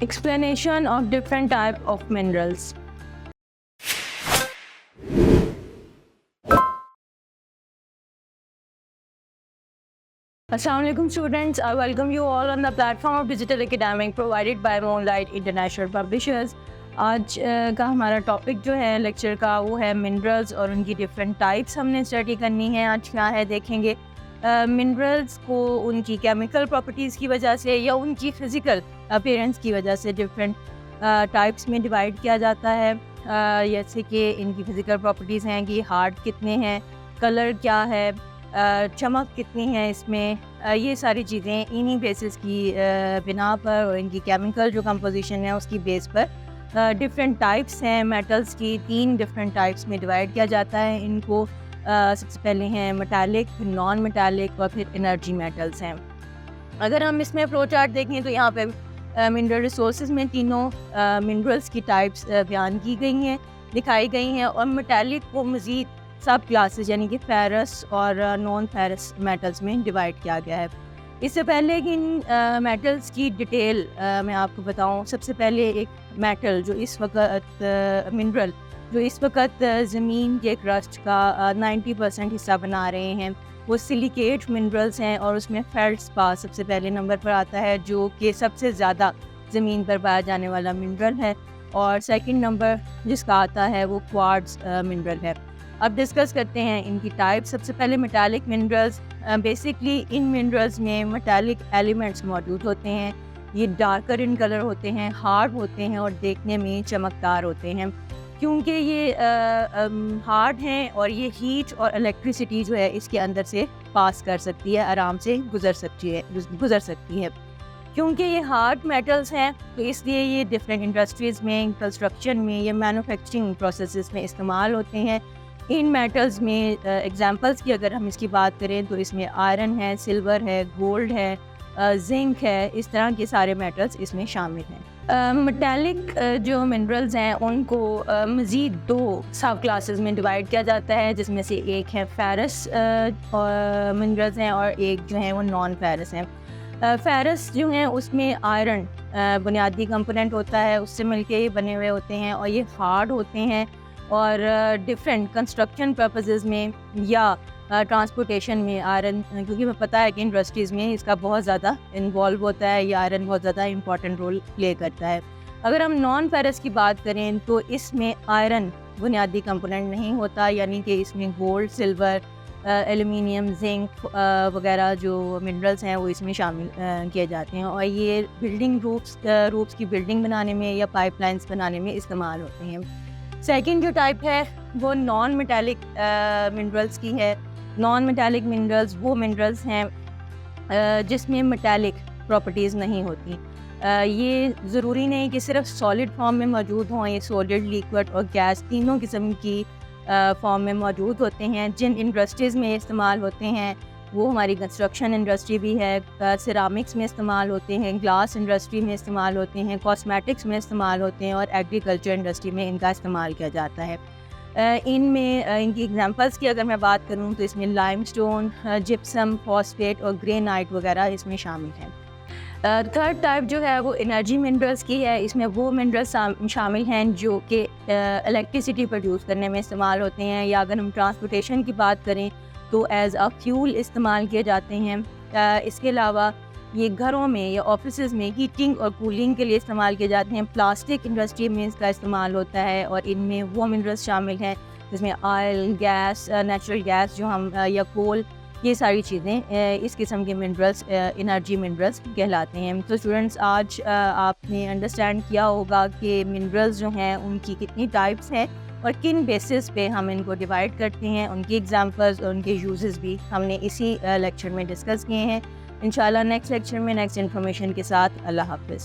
Explanation of different type of minerals. Assalamualaikum students, I welcome you all on the platform of Digital Academic provided by Moonlight International Publishers. आज का हमारा topic जो है lecture का वो है minerals और उनकी डिफरेंट टाइप्स हमने स्टडी करनी है। आज क्या है देखेंगे, मिनरल्स को उनकी केमिकल प्रॉपर्टीज़ की वजह से या उनकी फ़िज़िकल अपीयरेंस की वजह से डिफरेंट टाइप्स में डिवाइड किया जाता है। जैसे कि इनकी फ़िज़िकल प्रॉपर्टीज़ हैं कि हार्ड कितने हैं, कलर क्या है, चमक कितनी है इसमें, ये सारी चीज़ें इन्हीं बेसिस की बिना पर और इनकी केमिकल जो कंपोजिशन है उसकी बेस पर डिफरेंट टाइप्स हैं। मेटल्स की 3 डिफरेंट टाइप्स में डिवाइड किया जाता है इनको। सबसे पहले हैं मेटालिक, नॉन मेटालिक और फिर एनर्जी मेटल्स हैं। अगर हम इसमें फ्लो चार्ट देखें तो यहाँ पे मिनरल रिसोर्सेज में तीनों मिनरल्स की टाइप्स बयान की गई हैं, दिखाई गई हैं। और मेटालिक को मज़ीद सब क्लासेस यानी कि फेरस और नॉन फेरस मेटल्स में डिवाइड किया गया है। इससे पहले कि इन मेटल्स की डिटेल मैं आपको बताऊं, सबसे पहले एक मेटल जो इस वक्त मिनरल जो इस वक्त ज़मीन के क्रस्ट का 90% हिस्सा बना रहे हैं वो सिलिकेट मिनरल्स हैं। और उसमें फेल्ड्स्पार सबसे पहले नंबर पर आता है जो कि सबसे ज़्यादा ज़मीन पर पाया जाने वाला मिनरल है। और सेकंड नंबर जिसका आता है वो क्वार्ट्ज मिनरल है। अब डिस्कस करते हैं इनकी टाइप। सबसे पहले मेटालिक मिनरल्स। बेसिकली इन मिनरल्स में मेटालिक एलिमेंट्स मौजूद होते हैं। ये डार्कर इन कलर होते हैं, हार्ड होते हैं और देखने में चमकदार होते हैं। क्योंकि ये हार्ड हैं और ये हीट और इलेक्ट्रिसिटी जो है इसके अंदर से पास कर सकती है, आराम से गुजर सकती है। क्योंकि ये हार्ड मेटल्स हैं तो इसलिए ये डिफरेंट इंडस्ट्रीज़ में, कंस्ट्रक्शन में या मैन्युफैक्चरिंग प्रोसेसेस में इस्तेमाल होते हैं। इन मेटल्स में एग्जांपल्स की अगर हम इसकी बात करें तो इसमें आयरन है, सिल्वर है, गोल्ड है, जिंक है, इस तरह के सारे मेटल्स इसमें शामिल हैं। मेटालिक जो मिनरल्स हैं उनको मज़ीद 2 सब क्लासेस में डिवाइड किया जाता है, जिसमें से एक है फेरस मिनरल्स हैं और एक जो है वो नॉन फेरस हैं। फेरस जो हैं उसमें आयरन बुनियादी कंपोनेंट होता है, उससे मिलके ये बने हुए होते हैं और ये हार्ड होते हैं और डिफरेंट कंस्ट्रक्शन पर्पसेस में या ट्रांसपोर्टेशन में आयरन, क्योंकि हमें पता है कि इंडस्ट्रीज़ में इसका बहुत ज़्यादा इन्वॉल्व होता है, ये आयरन बहुत ज़्यादा इंपॉर्टेंट रोल प्ले करता है। अगर हम नॉन फेरस की बात करें तो इसमें आयरन बुनियादी कंपोनेंट नहीं होता, यानी कि इसमें गोल्ड, सिल्वर, एल्यूमिनियम, जिंक वगैरह जो मिनरल्स हैं वो इसमें शामिल किए जाते हैं। और ये बिल्डिंग रूप्स की बिल्डिंग बनाने में या पाइपलाइंस बनाने में इस्तेमाल होते हैं। सेकंड जो टाइप है वो नॉन मेटालिक मिनरल्स की है। नॉन मेटालिक मिनरल्स वो मिनरल्स हैं जिसमें मेटालिक प्रॉपर्टीज़ नहीं होती। ये ज़रूरी नहीं कि सिर्फ सॉलिड फॉर्म में मौजूद हों, ये सॉलिड, लिक्विड और गैस तीनों किस्म की फॉर्म में मौजूद होते हैं। जिन इंडस्ट्रीज़ में इस्तेमाल होते हैं वो हमारी कंस्ट्रक्शन इंडस्ट्री भी है, सिरामिक्स में इस्तेमाल होते हैं, ग्लास इंडस्ट्री में इस्तेमाल होते हैं, कॉस्मेटिक्स में इस्तेमाल होते हैं और एग्रीकल्चर इंडस्ट्री में इनका इस्तेमाल किया जाता है। इनमें इनकी एग्जांपल्स की अगर मैं बात करूं तो इसमें लाइमस्टोन, जिप्सम, फॉस्फेट और ग्रेनाइट वगैरह इसमें शामिल हैं। थर्ड टाइप जो है वो एनर्जी मिनरल्स की है। इसमें वो मिनरल्स शामिल हैं जो कि इलेक्ट्रिसिटी प्रोड्यूस करने में इस्तेमाल होते हैं, या अगर हम ट्रांसपोर्टेशन की बात करें तो एज़ अ फ्यूल इस्तेमाल किए जाते हैं। इसके अलावा ये घरों में या ऑफिसेज़ में हीटिंग और कूलिंग के लिए इस्तेमाल किए जाते हैं। प्लास्टिक इंडस्ट्री में इसका इस्तेमाल होता है और इनमें वो मिनरल्स शामिल हैं जिसमें ऑयल, गैस, नेचुरल गैस जो हम या कोल, ये सारी चीज़ें इस किस्म के मिनरल्स एनर्जी मिनरल्स कहलाते हैं। तो स्टूडेंट्स आज आपने अंडरस्टैंड किया होगा कि मिनरल्स जो हैं उनकी कितनी टाइप्स हैं और किन बेसिस पे हम इनको डिवाइड करते हैं, उनकी एग्जांपल्स और उनके यूजेस भी हमने इसी लेक्चर में डिस्कस किए हैं। इंशाल्लाह नेक्स्ट लेक्चर में नेक्स्ट इन्फॉर्मेशन के साथ। अल्लाह हाफ़िज़।